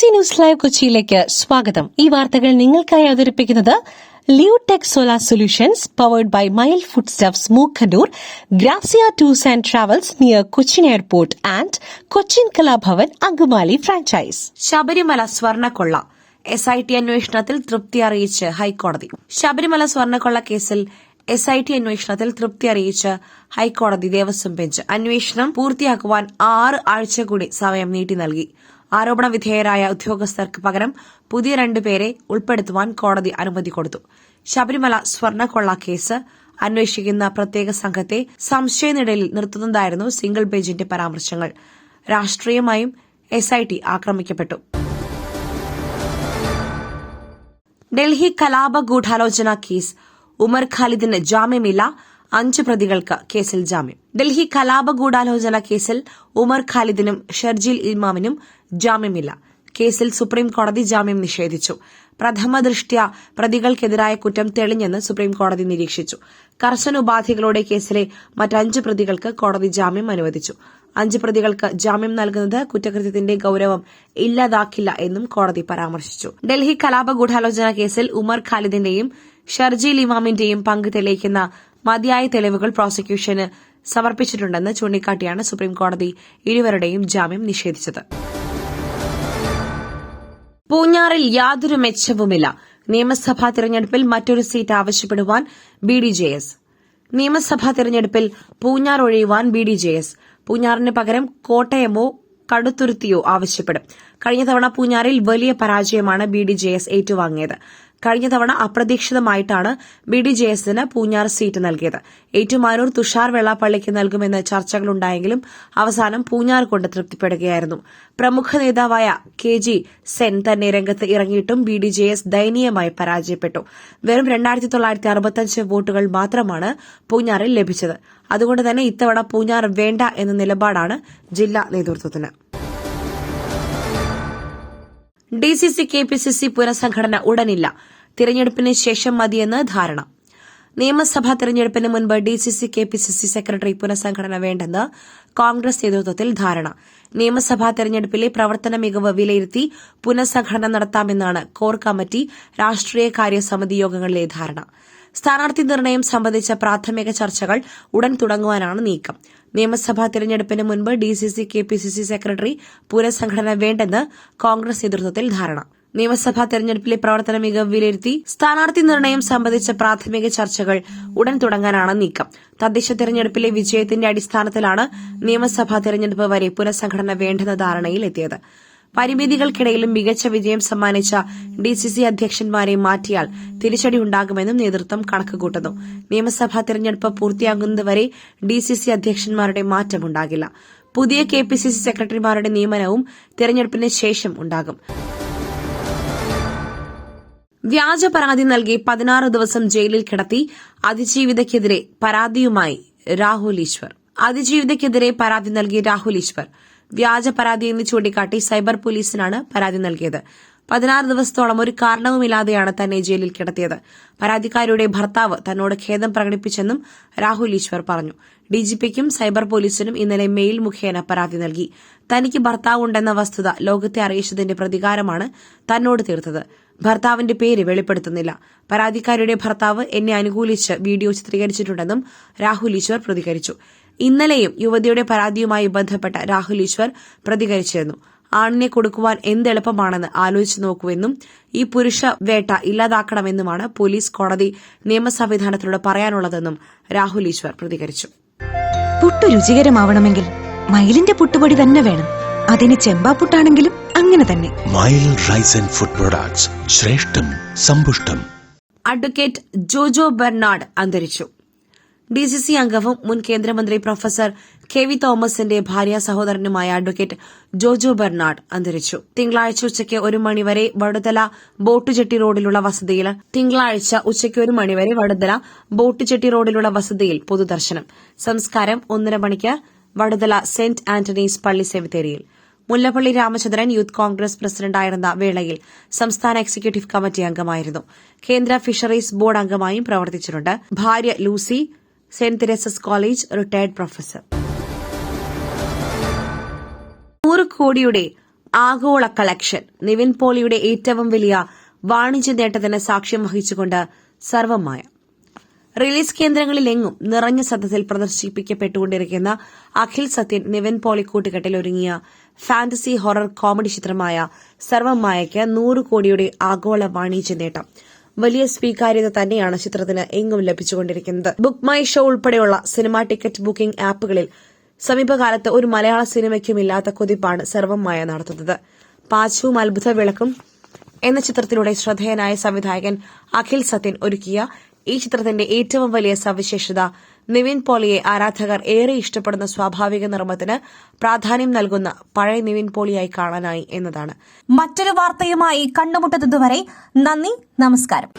BBC news live കൊച്ചിയിലേക്ക് സ്വാഗതം. ഈ വാർത്തകൾ നിങ്ങൾക്കായി അവതരിപ്പിക്കുന്നത് Leotech solar solutions powered by mile foodstuffs Mookkannoor, Grazia tours and travels near Cochin airport and Cochin Kalabhavan Angamaly franchise. Sabarimala സ്വർണ്ണക്കൊള്ള SIT അന്വേഷണത്തിൽ തൃപ്തി അറിയിച്ച് ഹൈക്കോടതി. ശബരിമല സ്വർണ്ണക്കൊള്ള കേസിൽ SIT അന്വേഷണത്തിൽ തൃപ്തി അറിയിച്ച് ഹൈക്കോടതി ദേവസ്വം ബെഞ്ച്. അന്വേഷണം പൂർത്തിയാക്കുവാൻ 6 ആഴ്ച കൂടി സമയം നീട്ടി നൽകി. ആരോപണ വിധേയരായ ഉദ്യോഗസ്ഥർക്ക് പകരം പുതിയ 2 പേരെ ഉൾപ്പെടുത്തുവാൻ കോടതി അനുമതി കൊടുത്തു. ശബരിമല സ്വർണ്ണക്കൊള്ള കേസ് അന്വേഷിക്കുന്ന പ്രത്യേക സംഘത്തെ സംശയനിഴലിൽ നിർത്തുന്നതായിരുന്നു സിംഗിൾ ബെഞ്ചിന്റെ പരാമർശങ്ങൾ. രാഷ്ട്രീയമായും SIT ആക്രമിക്കപ്പെട്ടു. ഡൽഹി കലാപ ഗൂഢാലോചന കേസ് ഉമർ ഖാലിദിന് ജാമ്യമില്ല, 5 പ്രതികൾക്ക് കേസിൽ ജാമ്യം. ഡൽഹി കലാപ ഗൂഢാലോചന കേസിൽ ഉമർ ഖാലിദിനും ഷർജീൽ ഇമാമിനും ജാമ്യമില്ല. കേസിൽ സുപ്രീം കോടതി ജാമ്യം നിഷേധിച്ചു. പ്രഥമ ദൃഷ്ട്യാ പ്രതികൾക്കെതിരായ കുറ്റം തെളിഞ്ഞെന്ന് സുപ്രീം കോടതി നിരീക്ഷിച്ചു. കർശന ഉപാധികളോടെ കേസിലെ മറ്റ് 5 പ്രതികൾക്ക് കോടതി ജാമ്യം അനുവദിച്ചു. 5 പ്രതികൾക്ക് ജാമ്യം നൽകുന്നത് കുറ്റകൃത്യത്തിന്റെ ഗൌരവം ഇല്ലാതാക്കില്ല എന്നും കോടതി പരാമർശിച്ചു. ഡൽഹി കലാപ ഗൂഢാലോചന കേസിൽ ഉമർ ഖാലിദിന്റെയും ഷർജീൽ ഇമാമിന്റെയും പങ്ക് തെളിയിക്കുന്ന മതിയായ തെളിവുകൾ പ്രോസിക്യൂഷന് സമർപ്പിച്ചിട്ടുണ്ടെന്ന് ചൂണ്ടിക്കാട്ടിയാണ് സുപ്രീം കോടതി ഇരുവരുടെയും ജാമ്യം നിഷേധിച്ചത്. പൂഞ്ഞാറിൽ യാതൊരു മെച്ചവുമില്ല. നിയമസഭാ തെരഞ്ഞെടുപ്പിൽ മറ്റൊരു സീറ്റ് ആവശ്യപ്പെടുവാൻ BDJS. നിയമസഭാ തെരഞ്ഞെടുപ്പിൽ പൂഞ്ഞാർ ഒഴിയുവാൻ BDJS. പൂഞ്ഞാറിന് പകരം കോട്ടയമോ കടുത്തുരുത്തിയോ ആവശ്യപ്പെടും. കഴിഞ്ഞ തവണ പൂഞ്ഞാറിൽ വലിയ പരാജയമാണ് BDJS ഏറ്റുവാങ്ങിയത്. കഴിഞ്ഞ തവണ അപ്രതീക്ഷിതമായിട്ടാണ് BDJSന് പൂഞ്ഞാർ സീറ്റ് നൽകിയത്. ഏറ്റുമാനൂർ തുഷാർ വെള്ളാപ്പള്ളിക്ക് നൽകുമെന്ന് ചർച്ചകളുണ്ടായെങ്കിലും അവസാനം പൂഞ്ഞാർ കൊണ്ട് തൃപ്തിപ്പെടുകയായിരുന്നു. പ്രമുഖ നേതാവായ KG സെൻ തന്നെ രംഗത്ത് ഇറങ്ങിയിട്ടും BDJS ദയനീയമായി പരാജയപ്പെട്ടു. വെറും 2965 വോട്ടുകൾ മാത്രമാണ് പൂഞ്ഞാറിൽ ലഭിച്ചത്. അതുകൊണ്ട് തന്നെ ഇത്തവണ പൂഞ്ഞാർ വേണ്ട എന്ന നിലപാടാണ് ജില്ലാ നേതൃത്വത്തിന്. DCC KPCC പുനഃസംഘടന ഉടനില്ല, തിരഞ്ഞെടുപ്പിന് ശേഷം മതിയെന്ന് ധാരണ. നിയമസഭാ തെരഞ്ഞെടുപ്പിന് മുൻപ് DCC KPCC സെക്രട്ടറി പുനഃസംഘടന വേണ്ടെന്ന് കോൺഗ്രസ് നേതൃത്വത്തിൽ ധാരണ. നിയമസഭാ തെരഞ്ഞെടുപ്പിലെ പ്രവർത്തന മികവ് വിലയിരുത്തി പുനഃസംഘടന നടത്താമെന്നാണ് കോർ കമ്മിറ്റി രാഷ്ട്രീയകാര്യ സമിതി യോഗങ്ങളിലെ ധാരണ. സ്ഥാനാർത്ഥി നിർണയം സംബന്ധിച്ച പ്രാഥമിക ചർച്ചകൾ ഉടൻ തുടങ്ങുവാനാണ് നീക്കം. നിയമസഭാ തെരഞ്ഞെടുപ്പിന് മുൻപ് DCC KPCC സെക്രട്ടറി പുനഃസംഘടന വേണ്ടെന്ന് കോൺഗ്രസ് നേതൃത്വത്തിൽ ധാരണ. നിയമസഭാ തെരഞ്ഞെടുപ്പിലെ പ്രവർത്തന മികവ് വിലയിരുത്തി സ്ഥാനാർത്ഥി നിർണയം സംബന്ധിച്ച പ്രാഥമിക ചർച്ചകൾ ഉടൻ തുടങ്ങാനാണ് നീക്കം. തദ്ദേശ തെരഞ്ഞെടുപ്പിലെ വിജയത്തിന്റെ അടിസ്ഥാനത്തിലാണ് നിയമസഭാ തെരഞ്ഞെടുപ്പ് വരെ പുനഃസംഘടന വേണ്ടെന്ന ധാരണയിലെത്തിയത്. പരിമിതികൾക്കിടയിലും മികച്ച വിജയം സമ്മാനിച്ച DCC അധ്യക്ഷന്മാരെ മാറ്റിയാൽ തിരിച്ചടിയുണ്ടാകുമെന്നും നേതൃത്വം കണക്കുകൂട്ടുന്നു. നിയമസഭാ തെരഞ്ഞെടുപ്പ് പൂർത്തിയാകുന്നതുവരെ DCC അധ്യക്ഷന്മാരുടെ മാറ്റമുണ്ടാകില്ല. പുതിയ KPCC സെക്രട്ടറിമാരുടെ നിയമനവും തെരഞ്ഞെടുപ്പിന് ശേഷം ഉണ്ടാകും. വ്യാജ പരാതി നൽകി 16 ദിവസം ജയിലിൽ കിടത്തി അതിജീവിതയ്ക്കെതിരെ പരാതിയുമായി രാഹുൽ ഈശ്വർ. അതിജീവിതയ്ക്കെതിരെ പരാതി നൽകി രാഹുൽ ഈശ്വർ വ്യാജ പരാതിയെന്ന് ചൂണ്ടിക്കാട്ടി സൈബർ പോലീസിനാണ് പരാതി നൽകിയത്. 16 ദിവസത്തോളം ഒരു കാരണവുമില്ലാതെയാണ് തന്നെ ജയിലിൽ കിടത്തിയത്. പരാതിക്കാരിയുടെ ഭർത്താവ് തന്നോട് ഖേദം പ്രകടിപ്പിച്ചെന്നും രാഹുൽ ഈശ്വർ പറഞ്ഞു. DGPക്കും സൈബർ പോലീസിനും ഇന്നലെ മെയിൽ മുഖേന പരാതി നൽകി. തനിക്ക് ഭർത്താവുണ്ടെന്ന വസ്തുത ലോകത്തെ അറിയിച്ചതിന്റെ പ്രതികാരമാണ് തന്നോട് തീർത്തത്. ഭർത്താവിന്റെ പേര് വെളിപ്പെടുത്തുന്നില്ല. പരാതിക്കാരിയുടെ ഭർത്താവ് എന്നെ അനുകൂലിച്ച് വീഡിയോ ചിത്രീകരിച്ചിട്ടുണ്ടെന്നും രാഹുൽ ഈശ്വർ പ്രതികരിച്ചു. ഇന്നലെയും യുവതിയുടെ പരാതിയുമായി ബന്ധപ്പെട്ട രാഹുൽ ഈശ്വർ പ്രതികരിച്ചിരുന്നു. ആണിനെ കൊടുക്കുവാൻ എന്തെളുപ്പമാണെന്ന് ആലോചിച്ചു നോക്കുവെന്നും ഈ പുരുഷ വേട്ട ഇല്ലാതാക്കണമെന്നുമാണ് പോലീസ്, കോടതി, നിയമ സംവിധാനത്തിലൂടെ പറയാനുള്ളതെന്നും രാഹുൽ ഈശ്വർ പ്രതികരിച്ചു. പുട്ടു രുചികരമാവണമെങ്കിൽ മയിലിന്റെ പുട്ടുപൊടി തന്നെ വേണം. അതിന് ചെമ്പാപ്പുട്ടാണെങ്കിലും അങ്ങനെ തന്നെ. മയിൽ റൈസ് ആൻഡ് ഫുഡ് പ്രൊഡക്ട്സ്, ശ്രേഷ്ഠം സമ്പുഷ്ടം. അഡ്വക്കേറ്റ് ജോജോ ബെർണാഡ് അന്തരിച്ചു. DCC അംഗവും മുൻ കേന്ദ്രമന്ത്രി പ്രൊഫസർ KV തോമസിന്റെ ഭാര്യ സഹോദരനുമായ അഡ്വക്കേറ്റ് ജോജോ ബെർണാഡ് അന്തരിച്ചു. തിങ്കളാഴ്ച ഉച്ചയ്ക്ക് 1 മണിവരെ വടുതല ബോട്ടുചെട്ടി റോഡിലുള്ള വസതിയിൽ പൊതുദർശനം. സംസ്കാരം 1:30 മണിക്ക് വടുതല സെന്റ് ആന്റണീസ് പള്ളി സെമിത്തേരിയിൽ. മുല്ലപ്പള്ളി രാമചന്ദ്രൻ യൂത്ത് കോൺഗ്രസ് പ്രസിഡന്റായിരുന്ന വേളയിൽ സംസ്ഥാന എക്സിക്യൂട്ടീവ് കമ്മിറ്റി അംഗമായിരുന്നു. കേന്ദ്ര ഫിഷറീസ് ബോർഡ് അംഗമായും പ്രവർത്തിച്ചിട്ടുണ്ട്. ഭാര്യ Lucy saint Teresa's college retired professor. 100 കോടിയുടെ ആഗോള കളക്ഷൻ. നിവിൻ പോളിയുടെ ഏറ്റവും വലിയ വാണിജ്യ നേട്ടത്തിന് സാക്ഷ്യം വഹിച്ചുകൊണ്ട് സർവമായ. റിലീസ് കേന്ദ്രങ്ങളിലെങ്ങും നിറഞ്ഞ സദസ്സിൽ പ്രദർശിപ്പിക്കപ്പെട്ടുകൊണ്ടിരിക്കുന്ന അഖിൽ സത്യൻ നിവിൻ പോളി കൂട്ടുകെട്ടിൽ ഒരുങ്ങിയ ഫാന്റസി ഹൊറർ കോമഡി ചിത്രമായ സർവമായയ്ക്ക് 100 കോടിയുടെ ആഗോള വാണിജ്യ നേട്ടം. വലിയ സ്വീകാര്യത തന്നെയാണ് ചിത്രത്തിന് എങ്ങും ലഭിച്ചുകൊണ്ടിരിക്കുന്നത്. ബുക്ക് മൈ ഷോ ഉൾപ്പെടെയുള്ള സിനിമാ ടിക്കറ്റ് ബുക്കിംഗ് ആപ്പുകളിൽ സമീപകാലത്ത് ഒരു മലയാള സിനിമയ്ക്കും ഇല്ലാത്ത കുതിപ്പാണ് സർവമായ നടത്തുന്നത്. പാച്ചവും അത്ഭുത വിളക്കും എന്ന ചിത്രത്തിലൂടെ ശ്രദ്ധേയനായ സംവിധായകൻ അഖിൽ സത്യൻ ഒരുക്കിയ ഈ ചിത്രത്തിന്റെ ഏറ്റവും വലിയ സവിശേഷത നിവിൻ പോളിയെ ആരാധകർ ഏറെ ഇഷ്ടപ്പെടുന്ന സ്വാഭാവിക നിർമ്മത്തിന് പ്രാധാന്യം നൽകുന്ന പഴയ നിവിൻ പോളിയായി കാണാനായി എന്നതാണ്. മറ്റൊരു വാർത്തയുമായി കണ്ടുമുട്ടുന്നതുവരെ നന്ദി, നമസ്കാരം.